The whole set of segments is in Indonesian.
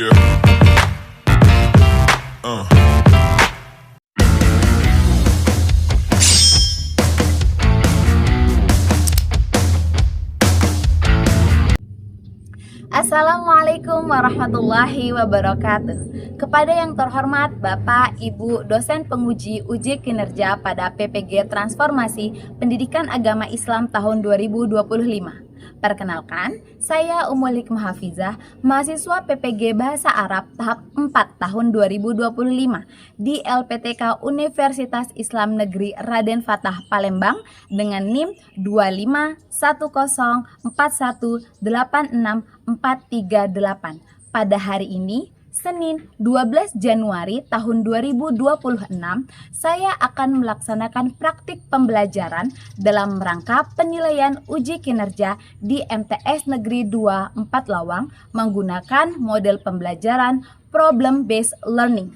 Yeah. Assalamualaikum warahmatullahi wabarakatuh. Kepada yang terhormat Bapak, Ibu, dosen penguji uji kinerja pada PPG Transformasi Pendidikan Agama Islam tahun 2025. Perkenalkan, saya Ummul Hikmah Hafizah, mahasiswa PPG Bahasa Arab tahap 4 tahun 2025 di LPTK Universitas Islam Negeri Raden Fatah Palembang dengan NIM 25104186438. Pada hari ini, Senin 12 Januari tahun 2026, saya akan melaksanakan praktik pembelajaran dalam rangka penilaian uji kinerja di MTS Negeri 2 4 Lawang menggunakan model pembelajaran Problem Based Learning.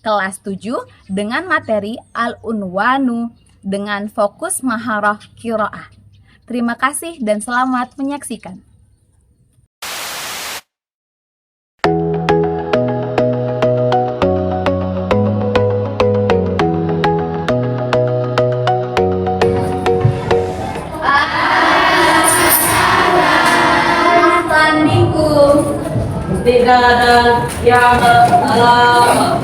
Kelas 7 dengan materi Al-Unwanu dengan fokus maharah qiraah. Terima kasih dan selamat menyaksikan. Tidak ada yang lama.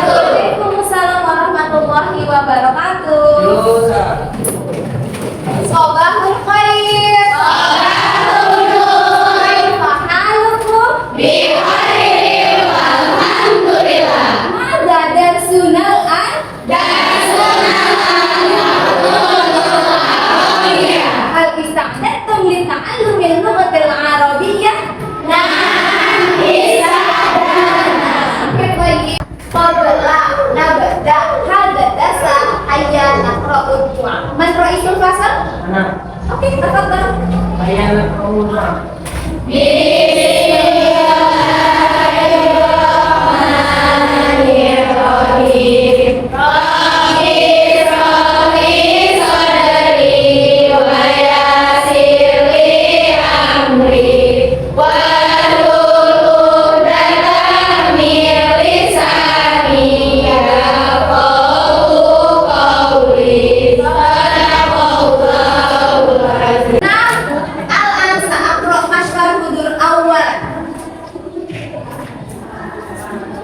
Waalaikumsalam warahmatullahi wabarakatuh. Sobahul khair. Fahalukum bikhair. Alhamdulillah. Mada darsunal an hal ista'dadtum li ta'allumil lughatil arabiyyah. Na'am, ista'dadna. Baik. Qabla nabda hadatsa hayya naqra'u man ra'isul fasal. Oke, tafadhal.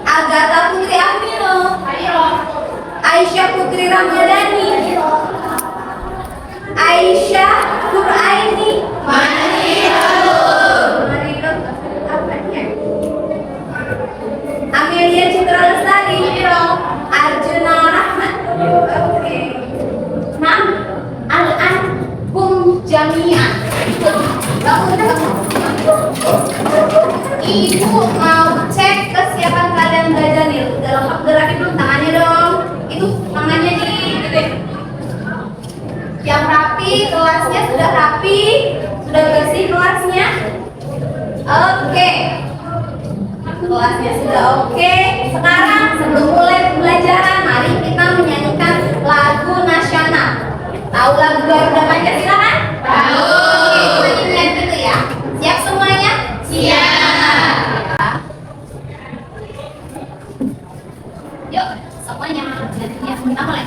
Agatha Putri Afrino, Aisyah Putri Ramadhani, Aisyah Quraini, Amelia Citra Lestari, Arjuna Rahmat. Oke. Nam Al-an kum jami'an. Ibu mau cek kesiapan kalian belajar nih. Udah lengkap gerakin dulu tangannya dong. Itu tangannya nih, gitu. Yang rapi, kelasnya sudah rapi, sudah bersih kelasnya. Oke. Kelasnya sudah oke. Sekarang sebelum mulai pembelajaran, mari kita menyanyikan lagu nasional. Tahu lagu Garuda Pancasila kan? Tahu. Oke, kita nyanyi dulu ya. Siap semuanya? Siap. Yuk, semuanya. Ya, kita mulai.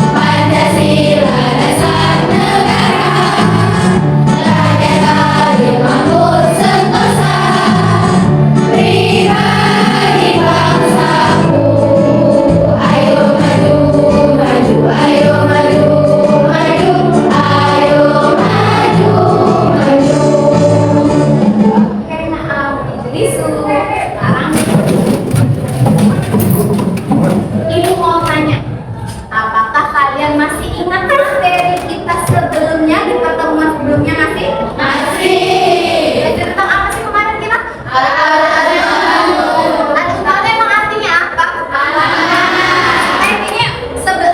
Pancasila dasar ingat materi kita sebelumnya di pertemuan sebelumnya masih? Belajar tentang apa sih kemarin kita? Al-Utama emang artinya apa? Artinya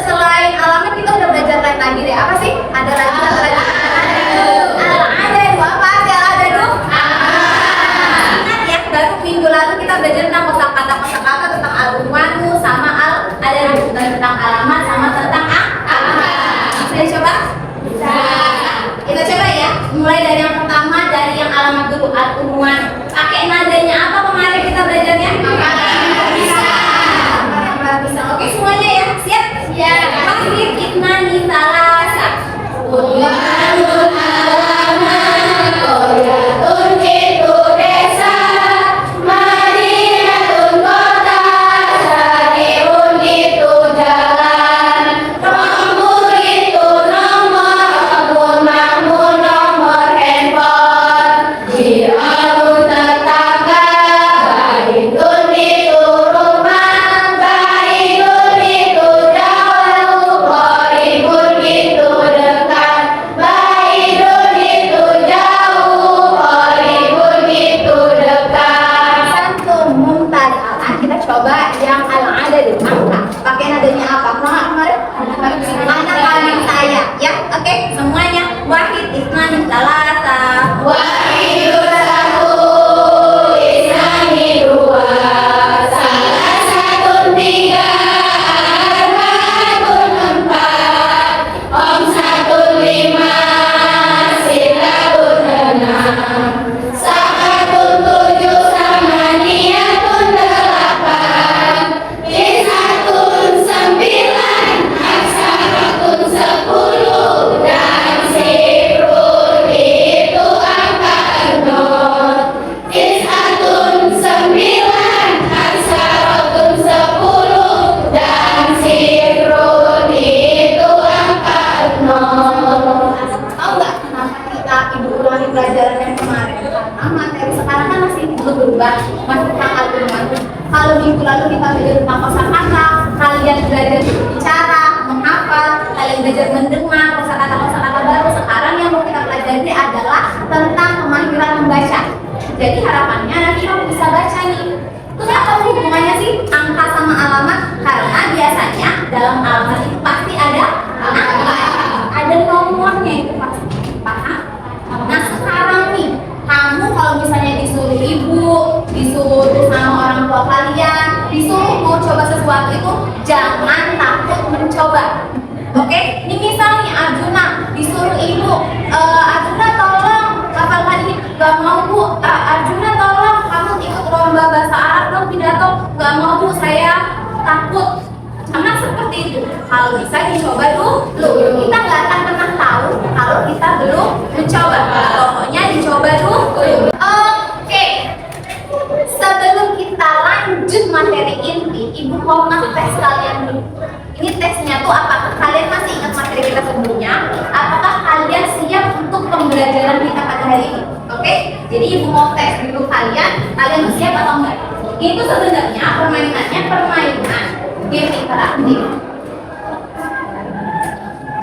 selain alamat kita udah belajar lain lagi deh. Apa sih? Ada lagi satu lagi. Al-Adadu apa aja Al-Adadu? Ingat ya, baru minggu lalu kita belajar tentang kosakata tentang al-unwanu sama al-adadu, tentang alamat sama tentang bisa dicoba? Bisa. Kita coba ya. Mulai dari yang pertama, dari yang alamat dulu, al-unwan. Pakai nadanya apa kemarin kita belajarnya? Bisa. Oke semuanya ya. Siap? Siap. Wahid itnani salasa. Unwanul alamat qaryatun itu desa, madinatun kota, syari'un itu jalan, rombur itu nomor, kebun makmur nomor handphone, ji'arun tetangga, baitun itu rumah, baitun itu jauh, qaribun itu dekat, baitun itu jauh, qaribun itu dekat. Santun mumtaz. Kita coba yang al-adad, angka. Pakai nadanya apa? Kemarin? Anak kalian saya, ya. Oke, semuanya. Wahid isnani salasa. Wahidun satu, isnani dua, salasatun tiga, arbaatun empat, khamsatun lima, sitatun enam, sabatun tujuh, samaniyatun delapan, tisatun sembilan, aksaratun sepuluh, dan sifrun itu angka nol. Tisatun sembilan, aksaratun sepuluh, dan sifrun itu angka nol. Tahu nggak kenapa kita ibu ulangi pelajaran yang kemarin? Karena materi sekarang kan masih belum berubah, masih tentang al-unwan. Kalau minggu lalu kita belajar tentang kosakata, kalian belajar berbicara, menghafal, kalian belajar mendengar kosakata baru. Sekarang yang mau kita pelajari adalah tentang kemahiran membaca. Jadi harapannya nanti kamu bisa baca nih. Terus apa hubungannya sih angka sama alamat? Karena biasanya dalam alamat itu pasti ada angka, ada nomornya itu pasti. Paham? Nah sekarang nih, kamu kalau misalnya disuruh ibu, disuruh sama orang tua kalian, disuruh mau coba sesuatu itu jangan takut mencoba. Oke? Ini misal nih Arjuna disuruh ibu, Arjuna tolong hafalkan ini, gak mau bu. Arjuna tolong kamu ikut lomba bahasa Arab dong pidato, gak mau bu, saya takut. Jangan seperti itu. Kalau bisa dicoba dulu. Kita nggak akan pernah tahu kalau kita belum mencoba. Pokoknya dicoba dulu. Oke. Sebelum kita lanjut materi inti, ibu mau ngetes kalian dulu. Ini tesnya tuh apakah kalian masih ingat materi kita sebelumnya? Apakah kalian siap untuk pembelajaran kita pada hari ini? Oke? Jadi ibu mau tes dulu kalian tuh siap atau enggak? Itu sebenarnya permainannya permainan game interaktif.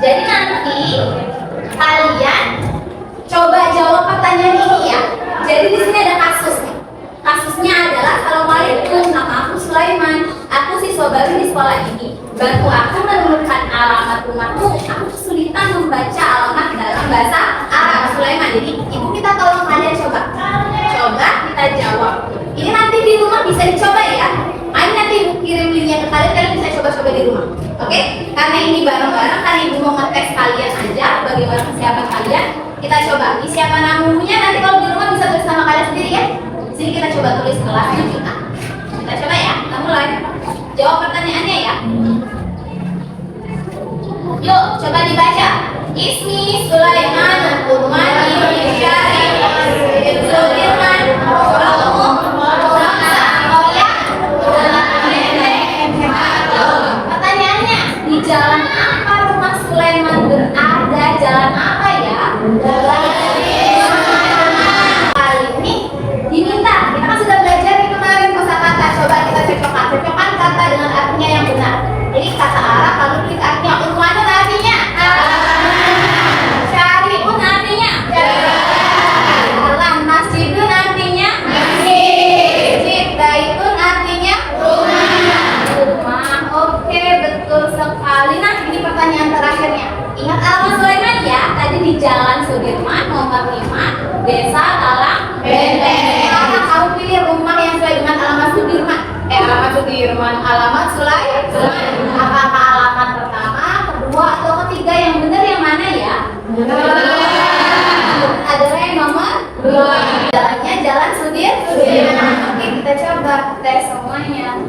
Jadi nanti kalian coba jawab pertanyaan ini ya. Jadi di sini ada kasus nih. Kasusnya adalah, assalamualaikum, nama aku Sulaiman. Aku siswa baru di sekolah ini. Bantu aku menemukan alamat rumahku. Aku kesulitan membaca alamat dalam bahasa Arab. Sulaiman. Jadi ibu kita tolong kalian coba kita jawab. Ini nanti di rumah bisa dicoba ya. Ini nanti ibu kirim linknya ke kalian, kalian bisa coba-coba di rumah. Oke? Karena ini bareng-bareng kan ibu mau ngetes kalian aja bagaimana kesiapan kalian. Kita coba. Ini siapa namanya nanti kalau di rumah bisa tulis nama kalian sendiri ya. Sini kita coba tulis kelasnya kita. Kita coba ya. Kita mulai. Jawab pertanyaannya ya. Yuk, coba dibaca. Ismi Sulaiman Umani Syari Sulaiman Pertanyaannya, di jalan apa rumah Sulaiman berada? Jalan apa ya? Jalan kali ini diminta. Kita kan sudah belajar di kemarin kosakata. Coba kita cocokkan kata dengan artinya yang benar. Jadi kata Arab lalu kita artinya unwanun artinya Adalah yang nomor 2. Jalannya jalan Sudirman. Oke, kita coba tes semuanya.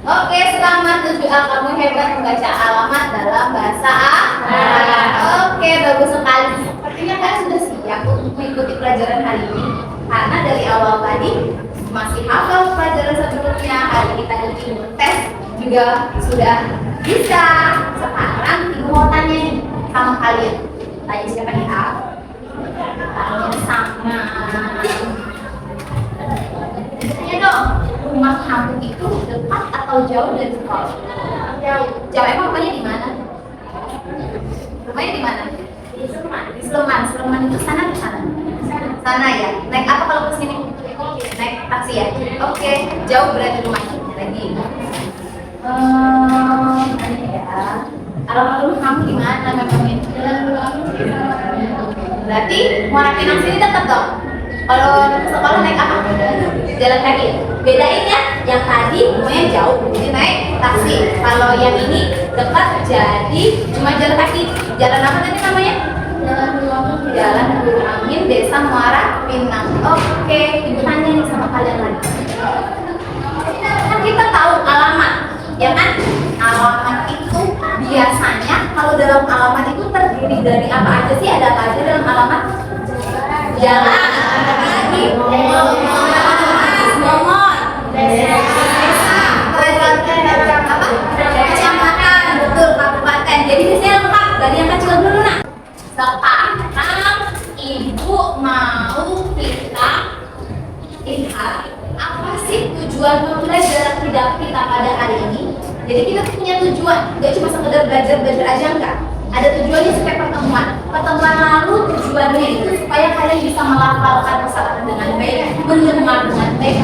Oke, selamat 7A, kamu hebat membaca alamat dalam bahasa Arab. Oke, bagus sekali. Sepertinya kalian sudah siap untuk mengikuti pelajaran hari ini. Karena dari awal tadi masih hafal pelajaran sebelumnya, hari kita ilmu tes juga sudah bisa. Sekarang ibu mau tanya nih sama kalian. Tanya siapa nih? Tanya sama. Tanya dong, rumah kamu itu dekat atau jauh dari sekolah? Jauh. Jauh, emang rumahnya di mana? Rumahnya di mana? Di Sleman. Di Sleman. Sleman itu sana atau sana? Sana ya. Naik apa kalau ke sini? Naik taksi ya. Oke, jauh berarti rumahnya. Lagi. Tanya ya. Alamat rumah kamu di mana? Berarti mau pinang sini tetap dong. Kalau sekolah naik apa? Jalan kaki. Bedain ya. Yang tadi rumahnya jauh, jadi naik taksi. Kalau yang ini dekat, jadi cuma jalan kaki. Jalan apa tadi namanya? Jalan Guru Amin, Desa Muara Pinang. Oke, ibu tanya nih sama kalian lagi. Kan kita tahu alamat, ya kan? Alamat itu biasanya kalau dalam alamat itu terdiri dari apa aja sih? Ada apa aja dalam alamat? Jalan, nomor, kecamatan, betul, kabupaten. Jadi biasanya lengkap. Dari yang kecil dulu nak. Sekarang ibu mau kita lihat apa sih tujuan pembelajaran kita pada hari ini. Jadi kita punya tujuan, nggak cuma sekedar belajar aja enggak. Ada tujuannya supaya pertemuan lalu tujuannya itu supaya kalian bisa melafalkan kesalahan dengan baik, mendengar dengan baik.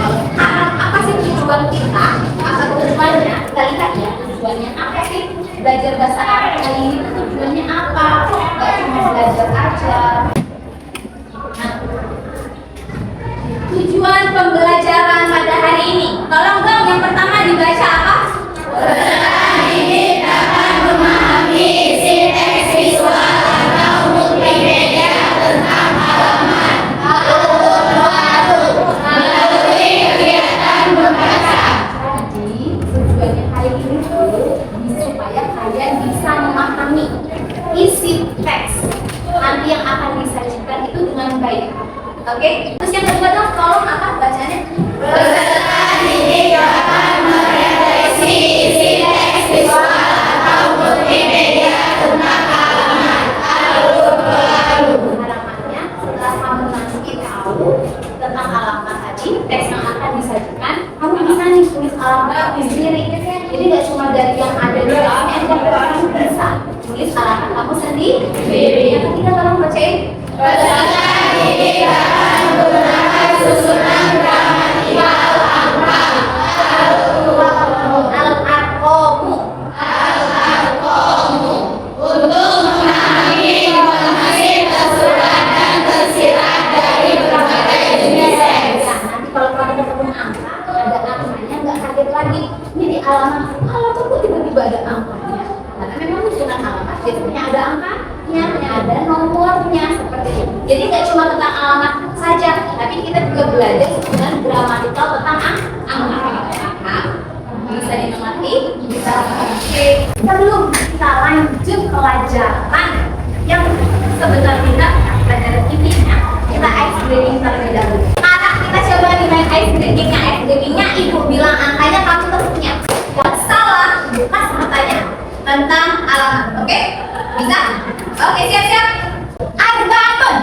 Apa sih tujuan kita? Apa tujuannya? Kita lihat ya tujuannya apa sih? Belajar bahasa Arab kali ini tujuannya apa? Nggak cuma belajar aja. Nah, tujuan pembelajaran pada hari ini. Tolong dong yang pertama dibaca apa? Ini dapat memahami isi teks visual atau multimedia tentang halaman melalui kegiatan membaca. Jadi tujuannya hari ini supaya kalian bisa memahami isi teks nanti yang akan disajikan itu dengan baik. Oke? Terus yang kedua dong, tolong apa bacanya? Peserta didik dapat merefleksi isi teks visual atau multimedia tentang halaman alur ke alur. Halamannya setelah kamu nanti tahu tentang halaman tadi, teks yang akan disajikan, kamu bisa nih tulis alamat kamu sendiri. Jadi nggak cuma dari yang ada di dalamnya, kamu bisa tulis alamat kamu sendiri. Yang ketiga tolong bacain. Peserta didik dapat menggunakan susunan gramatikal angka al-arqamu untuk memahami informasi tersurat dan tersirat dari berbagai jenis teks. Nanti kalau kalian ketemu angka, ada angkanya, nggak kaget lagi. Ini di alamat kok tiba-tiba ada angkanya? Karena memang susunan alamat biasanya ada angkanya, ada nomornya seperti itu. Jadi nggak cuma tentang alamat saja, tapi kita juga belajar susunan gramatikal tentang angka. Bisa dimengerti? Bisa. Oke. Sebelum kita lanjut pelajaran yang sebenarnya pelajaran intinya, kita ice breaking terlebih dahulu. Sekarang kita coba nilai ice breakingnya. Ice breakingnya ibu bilang angkanya, kamu terus punya. Yang salah, pas bertanya tentang alamat. Oke? Bisa? Oke, siap-siap. Arbaatun.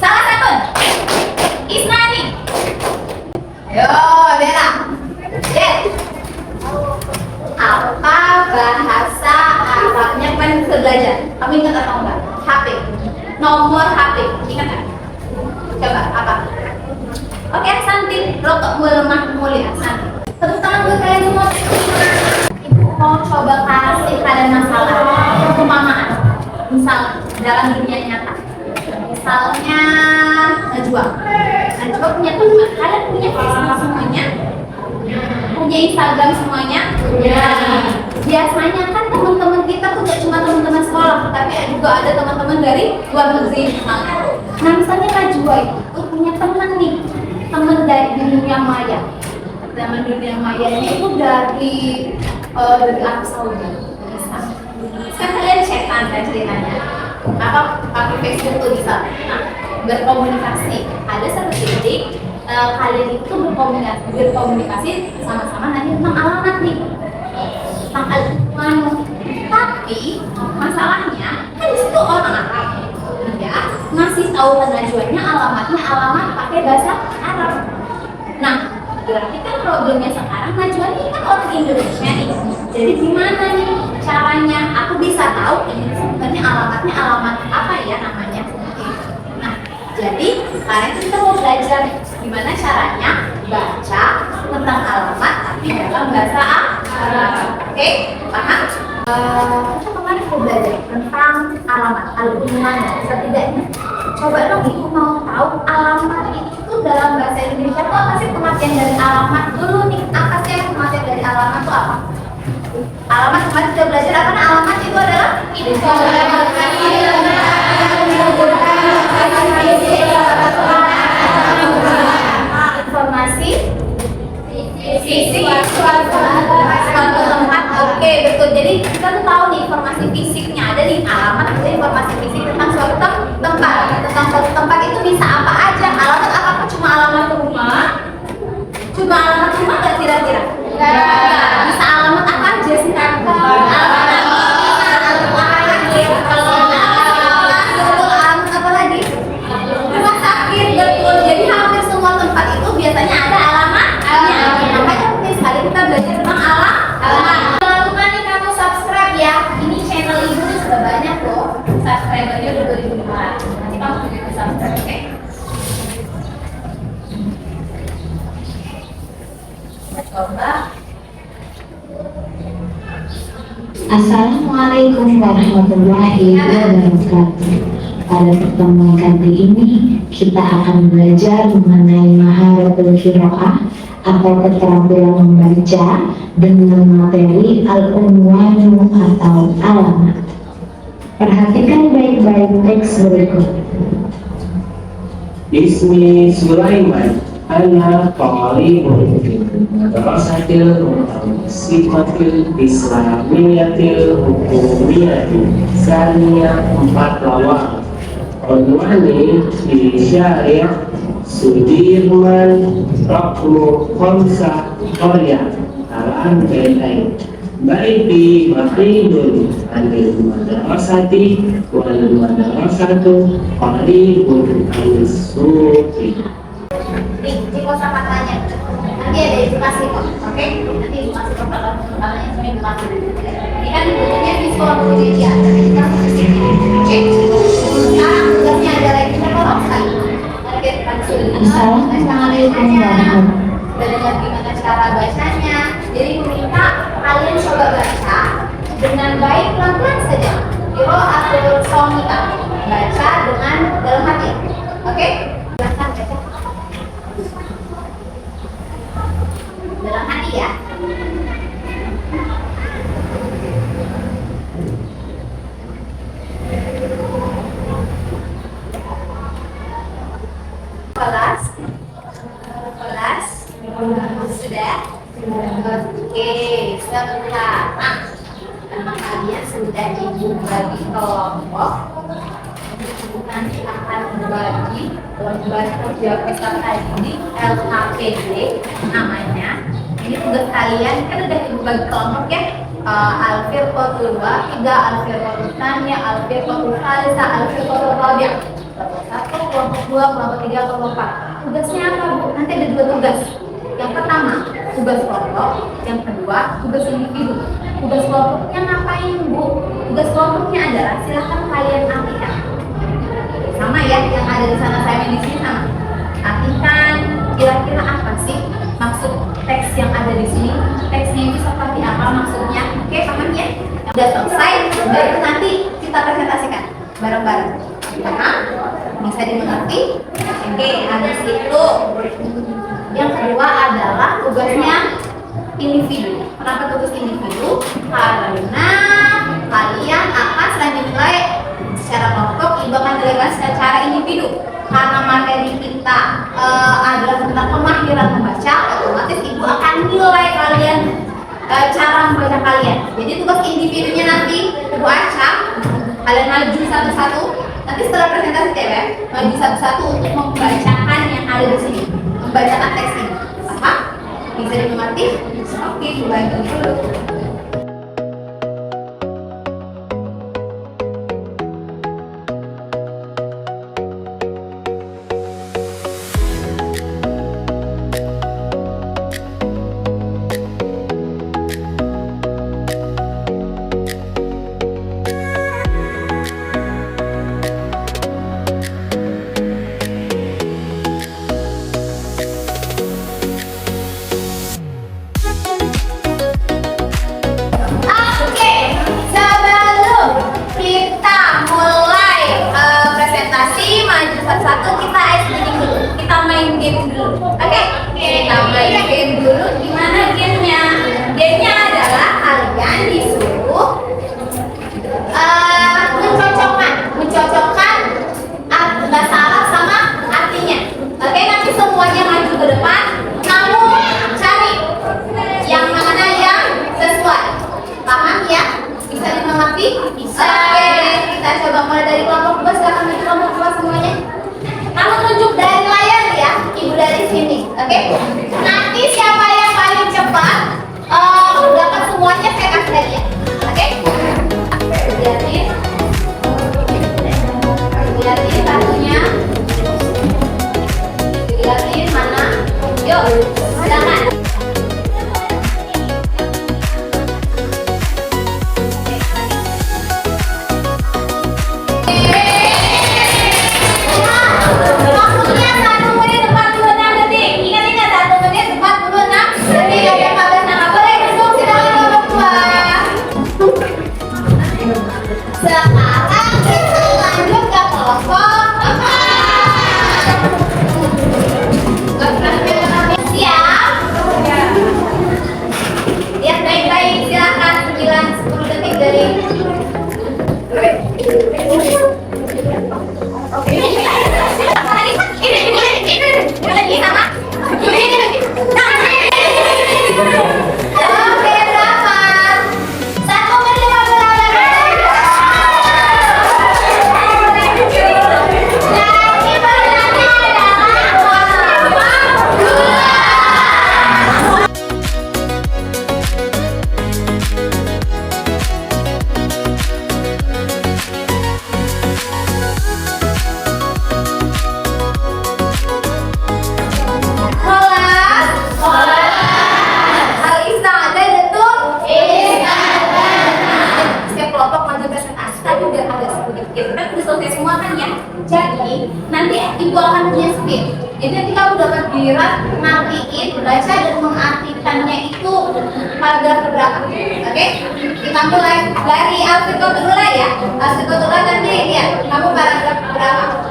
Salah satu. Isnani. Ayo, Bella. Yes. Apa bahasa Arabnya kalian bisa belajar? Kamu ingat atau enggak? HP. Nomor HP. Ingat kan? Coba apa? Oke, Santi. Rokok melemah mulia. Santi. Tepuk tangan buat kalian semua. Ibu mau coba kasih kalian masalah perumpamaan. Misal dalam dunia nyata. Misalnya Najwa punya teman. Kalian punya Facebook semuanya? Punya Instagram semuanya? Ya. Biasanya kan teman-teman kita tuh gak cuma teman-teman sekolah, tapi juga ada luar negeri misalnya. Nah misalnya Najwa itu punya teman nih, teman dari dunia maya. Teman dunia mayanya itu dari Arab Saudi. Kan kalian chatan kan ceritanya, atau pakai Facebook tuh bisa berkomunikasi. Ada satu titik kalian itu berkomunikasi sama-sama nanti tentang alamat nih, tentang alamat. Tapi masalahnya kan di situ orang Arab, ya ngasih tahu ke Najwanya alamat pakai bahasa Arab. Nah berarti kan problemnya sekarang Najwa ini kan orang Indonesia nih. Jadi gimana nih caranya aku bisa tahu ini sebenarnya alamat apa ya namanya? Nah, jadi kalian kita mau belajar gimana caranya baca tentang alamat tapi dalam bahasa Arab. Oke, paham? Kita kemarin mau belajar tentang alamat al-unwan. Setidaknya coba dong ibu mau tahu alamat itu dalam bahasa Indonesia itu apa sih pengertian dari alamat dulu nih? Apa sih yang pengertian dari alamat itu apa? Alamat kemarin kita belajar apa? Nah, alamat itu adalah informasi fisik suatu tempat. Oke, betul. Jadi kita tuh tahu nih informasi fisiknya ada di alamat, itu informasi fisik tentang suatu tempat. Tentang suatu tempat itu bisa apa aja? Alamat apakah cuma alamat rumah? Cuma alamat rumah nggak kira-kira? Bisa alamat apa aja sih? Alamat apa lagi? Rumah sakit, betul. Jadi hampir semua tempat itu biasanya ada alamatnya. Makanya penting sekali kita belajar tentang alamat. Jangan lupa nih kamu subscribe ya. Ini channel ibu nih sudah banyak loh. Subscribernya udah 2.500. Nanti kamu juga bisa subscribe, oke? Kita coba. Assalamualaikum warahmatullahi wabarakatuh. Pada pertemuan kali ini kita akan belajar mengenai maharatul qiraah atau keterampilan membaca dengan materi al-unwanu atau alamat. Perhatikan baik-baik teks berikut. Ismi Sulaiman, ana talibun madrasatil mutawassitatil islamiyatil hukumiyatil saniyah 4 lawak. Unwani di syari' Sudirman Rakmu Khamsah Qarya Alam Baitain Baiti Maqidun Anil Madrasati Wal Madrasatu Qaribun Al-Sufi. Di kosakatanya nanti ada edukasi kok, oke? Nanti edukasi kosakatanya sama edukasi. Ini kan bukunya visual media, tapi kita harus cek. Sekarang tugasnya ada lagi berapa sekali? Assalamualaikum warahmatullahi. Belajar gimana cara bacanya. Jadi minta kalian coba baca dengan baik, pelan-pelan saja. Qiraatul shomita, baca dengan dalam hati, oke? Baca dalam hati ya. Kelas sudah. Oke, sekarang kalian sudah ibu bagi kelompok. Nanti akan berbagi lembar kerja peserta didik LHPD namanya. Ini tugas kalian kan udah ibu bagi kelompok ya. Al-Firqatul Wahidah, Al-Firqatul Tsaniyah, Al-Firqatul Tsalisah, Al-Firqatul Rabi'ah. Kelompok 1, kelompok 2, kelompok 3, kelompok 4. Tugasnya apa Bu? Nanti ada 2 tugas. Yang pertama, tugas kelompok. Yang kedua, tugas individu. Tugas kelompoknya ngapain Bu? Tugas kelompoknya adalah silahkan kalian artikan. Sama ya, yang ada di sana saya di sini sama. Artikan kira-kira apa sih maksud teks yang ada di sini? Teksnya itu seperti apa maksudnya? Oke, paham ya? Udah selesai, baru nanti kita presentasikan bareng-bareng. Paham? Bisa dimengerti? Oke, habis itu yang kedua adalah tugasnya individu. Kenapa tugas individu? Karena kalian akan selain dinilai secara kelompok, ibu akan pembelajaran secara individu. Karena materi kita adalah tentang kemahiran membaca, otomatis ibu akan nilai kalian cara membaca kalian. Jadi tugas individunya nanti ibu acak, kalian maju satu-satu. Nanti setelah presentasi TV, maju satu-satu untuk membacakan yang ada di sini, membacakan teks ini. Paham? Bisa dimengerti? Oke, dibagi dulu. Satu kita ice breaking dulu, kita main game dulu, oke? Kita main game dulu. Gimana gamenya? Gamenya adalah kalian disuruh mencocokkan bahasa Arab sama artinya. Oke, nanti semuanya maju ke depan. Kamu cari yang mana yang sesuai. Paham ya? Bisa dimengerti? Bisa. Oke, kita coba mulai dari kelompok 2. Silakan dari kelompok 2 semuanya. Kamu tunjuk dari layar ya, ibu dari sini, oke? Nanti siapa yang paling cepat dapat semuanya saya kasih hadiah, oke? Lihatin satunya, lihatin mana? Yuk, silakan. Sekarang kita lanjut ke kelompok 4. Siap? Lihat baik-baik, silakan 9-10 detik dari nanti ibu akan punya speed. Jadi nanti kamu dapat giliran ngertiin, baca dan mengartikannya itu paragraf keberapa. Oke? Kita mulai dari Al-Fiqhul ya. Al-Fiqhul nanti lihat kamu paragraf keberapa.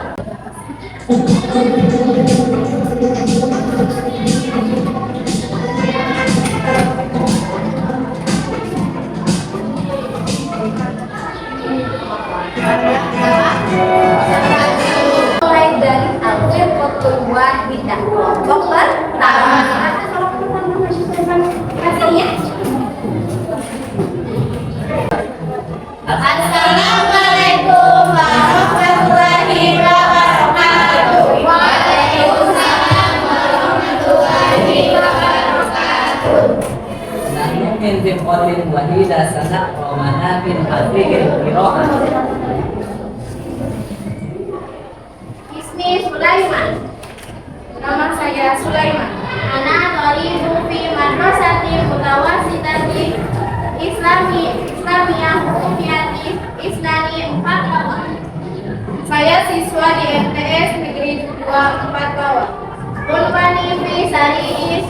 Kelompok pertama. Assalamualaikum warahmatullahi wabarakatuh. Waalaikumsalam warahmatullahi wabarakatuh. Nahnu min dimqatin wahida sanak wa manakin hadrikil qira'ah. Ismi Sulaiman. Nama saya Sulaiman. Ana thalibu fi madrasati mutawassitati Islamiyah Hukumiyati Isnani 4 tahun. Saya siswa di MTS Negeri 2 4 bawah. Unwani fi Sari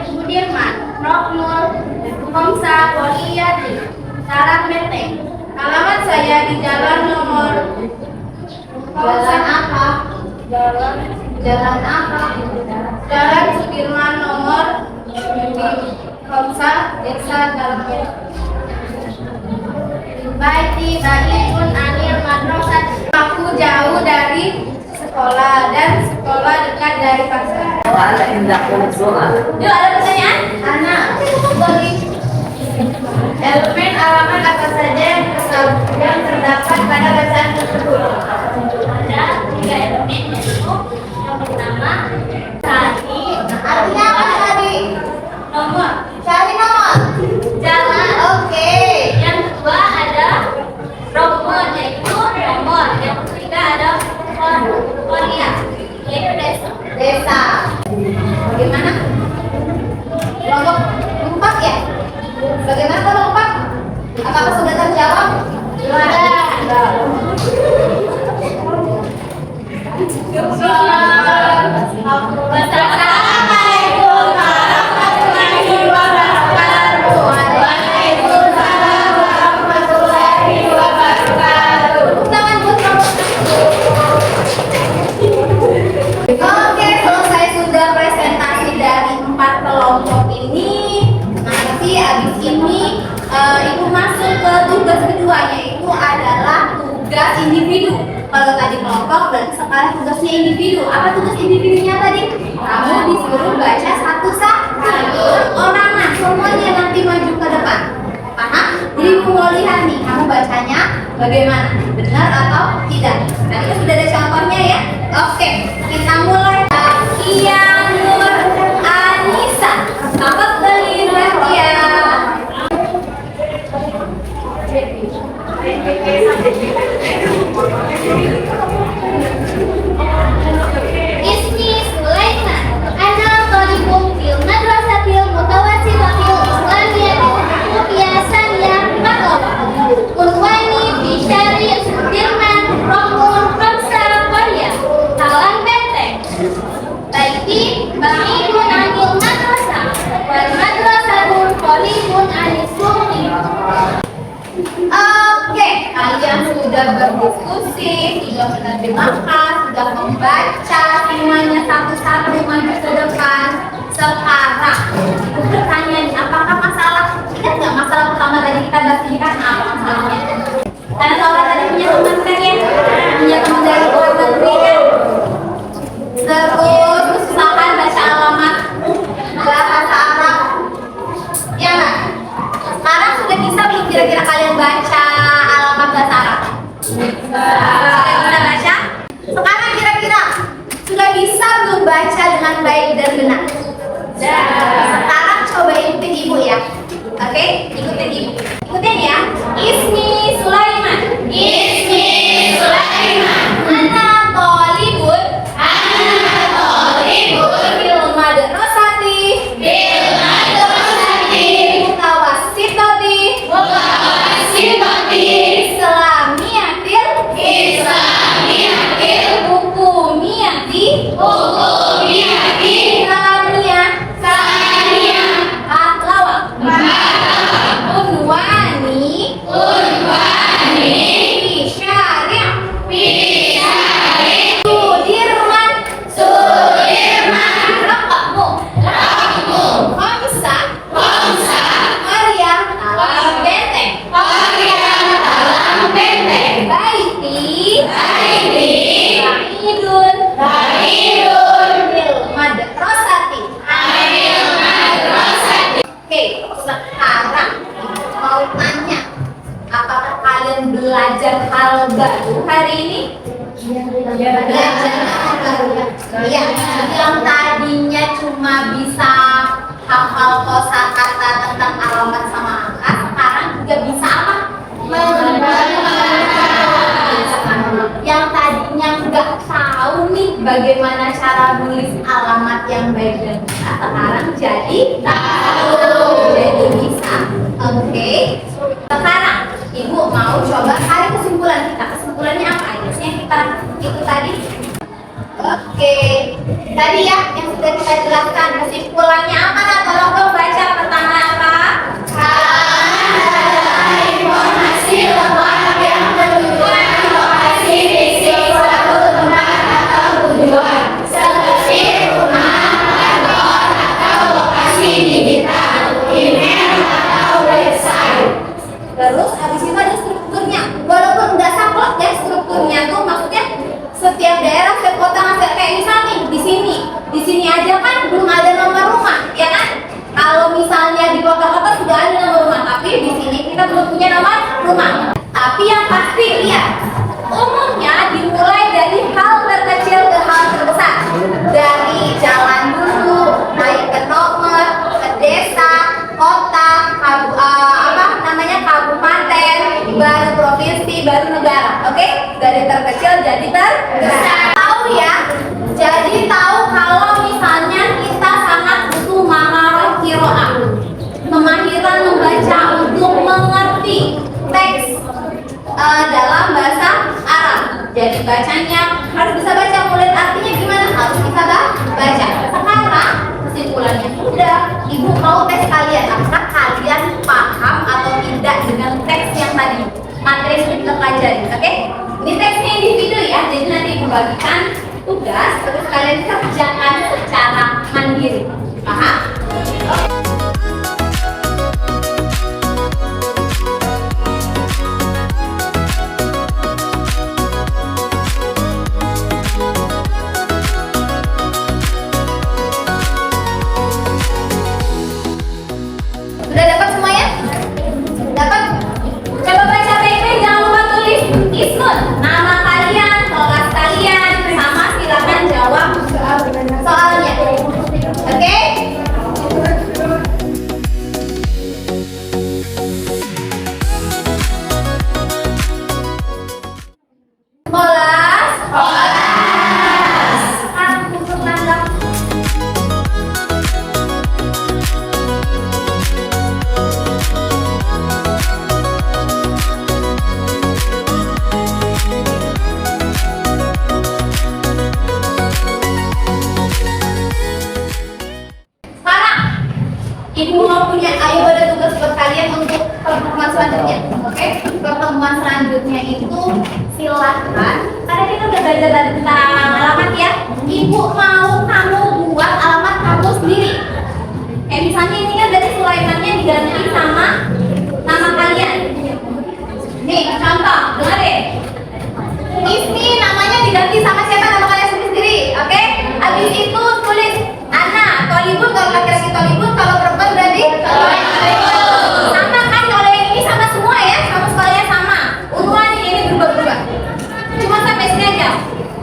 Sudirman Roknul Komsa Poliyati Sarang Menteng. Alamat saya di jalan nomor Jalan apa? Jalan Sudirman nomor Komsa Desa Dalam Baiti Baikun Anil Madrasah. Aku jauh dari hal indakum soal. Yuk, ada pertanyaan? Ana, boleh. Elemen halaman apa saja yang terdapat pada bacaan tersebut? Ada 3 elemen, yaitu yang pertama tadi. Artinya apa tadi? Nomor. Cari nomor. Jangan. Oke. Yang kedua ada rukun, yaitu nomor. Yang ketiga ada korea, yaitu desa. Desa. Bagaimana? Kelompok 4 ya? Bagaimana kalau 4? Apakah sudah terjawab? Sudah. Wassalamualaikum warahmatullahi wabarakatuh. Waalaikumsalam warahmatullahi wabarakatuh. Tangan Oke, selesai sudah presentasi dari 4 kelompok ini. Nanti habis ini Ibu masuk ke tugas kedua, yaitu adalah tugas individu. Kalau tadi kelompok, berarti sekarang tugasnya individu. Apa tugas individunya tadi? Kamu disuruh baca satu-satu orang, nah semuanya nanti maju ke depan. Paham? Jadi Ibu mau lihat nih, kamu bacanya bagaimana? Benar atau tidak? Nah, itu sudah ada contohnya ya. Oke, kita mulai. Kia Nur Anissa, tafadhali Rakia. Ismi Sulaiman, ana talibun fil madrasatil mutawassitatil islamiyatil muqyasaniyah Makkah. Unwani fi syari Sudirman Romun Kamsa Korea. Talang Benteng. Baiti ba'idun anil madrasah wal madrasatul qaribun anis suqi. Oke, kalian sudah berdiskusi, sudah menerjemahkan, sudah membaca semuanya satu-satu maju ke depan. Sekarang, Ibu bertanya nih, apakah masalah? Ingat nggak masalah pertama tadi kita bahas ini kan apa masalahnya? Karena seorang tadi punya teman kan ya, punya teman dari luar negeri kan. Terus usahakan baca alamat bahasa Arab, ya nggak? Sekarang sudah bisa belum kira-kira kalian baca alamat bahasa Arab? Sudah bisa baca? Sekarang kira-kira sudah bisa belum baca dengan baik dan benar? Sekarang coba ikutin Ibu ya. Oke, ikutin Ibu. Ikutin ya. Ismi Sulaiman. Ismi Sulaiman. Ana talibun. Ana talibun. Bil madrasati. Bil madrasati. Mutawassitati. Mutawassitati. Islamiyatil. Islamiyatil. Hukumiyati. Hukumiyati. Saniyah. Saniyah. Atlawak. Unwani. Unwani. Bisyari'. Bisyari'. Sudirman. Sudirman. Raqmu. Raqmu. Khamsa. Khamsa. Maryam. Talang Benteng. Maryam. Talang Benteng. Baiti. Baiti. Ba'idun. Ba'idun. Bil madrasati. Bil madrasati. Oke, sekarang mau tanya, apakah kalian belajar hal baru hari ini? Belajar hal baru. Ya, yang tadinya cuma bisa hafal kosakata tentang alamat sama angka, sekarang juga bisa apa? Yang tadinya nggak tahu nih bagaimana cara nulis alamat yang baik dan benar, sekarang jadi tahu, jadi bisa. Oke. Sekarang Ibu mau coba cari kesimpulan kita. Kesimpulannya apa aja sih yang kita itu tadi? Oke. Tadi ya yang sudah kita jelaskan kesimpulannya apa? Nah, tolong dong baca pertama apa? Informasi lengkap yang menunjukkan lokasi fisik suatu tempat atau tujuan seperti rumah, kantor, atau lokasi digital, email, atau website. Terus habis itu ada strukturnya. Walaupun nggak saklek ya strukturnya tuh, maksudnya setiap daerah, setiap kota ngasih kayak misal nih di sini aja kan posisi baru negara. Oke? Dari terkecil jadi terbesar. Tahu ya? Jadi tahu kalau misalnya kita sangat butuh maharah qiraah, kemahiran membaca untuk mengerti teks dalam bahasa Arab. Jadi bacanya harus bisa baca, mulai artinya gimana harus bisa baca. Sekarang kesimpulannya sudah, ibu mau tes kalian, apakah kalian paham atau tidak dengan teks yang tadi materi yang kita pelajari. Oke? Ini teksnya individu ya, jadi nanti ibu bagikan tugas terus kalian kerjakan secara mandiri. Paham? Sudah dapat semuanya? Dapat? Coba baca baik-baik, jangan lupa tulis ismun, nama kalian, kelas kalian, sama silakan jawab soalnya. Oke? Sekolah. Sekarang untuk nanda. Sekarang ibu mau punya, ayo ada tugas buat kalian untuk pertemuan selanjutnya. Oke? Pertemuan selanjutnya itu silahkan, karena kita udah belajar dari tentang alamat ya. Ibu mau kamu buat alamat kamu sendiri. Kayak misalnya ini kan dari Sulaimannya diganti sama nama kalian. Nih contoh, dengar deh. Ismi namanya diganti sama siapa, nama kalian sendiri, oke? Habis itu tulis Ana, Tolibun kalau laki-laki Tolibun, kalau perempuan berarti sama kan, kalau yang ini sama semua ya, sama sekolahnya sama. Unwan ini berubah-ubah. Cuma sampai sini aja.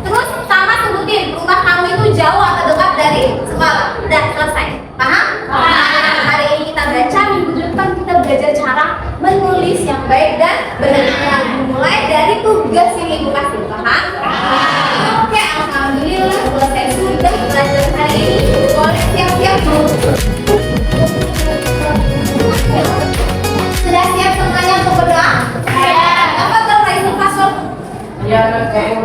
Terus sama sebutin rumah kamu itu jauh atau dekat dari sekolah. Udah selesai. Paham? Nah, hari ini kita baca, minggu depan kita belajar cara menulis yang baik dan benar. Mulai dari tugas yang ibu kasih. Paham? Oke, alhamdulillah selesai sudah belajar hari ini. Boleh siap-siap dulu. Sudah siap semuanya untuk berdoa? Dapat kalau Raisul Fasol? Ya, kayak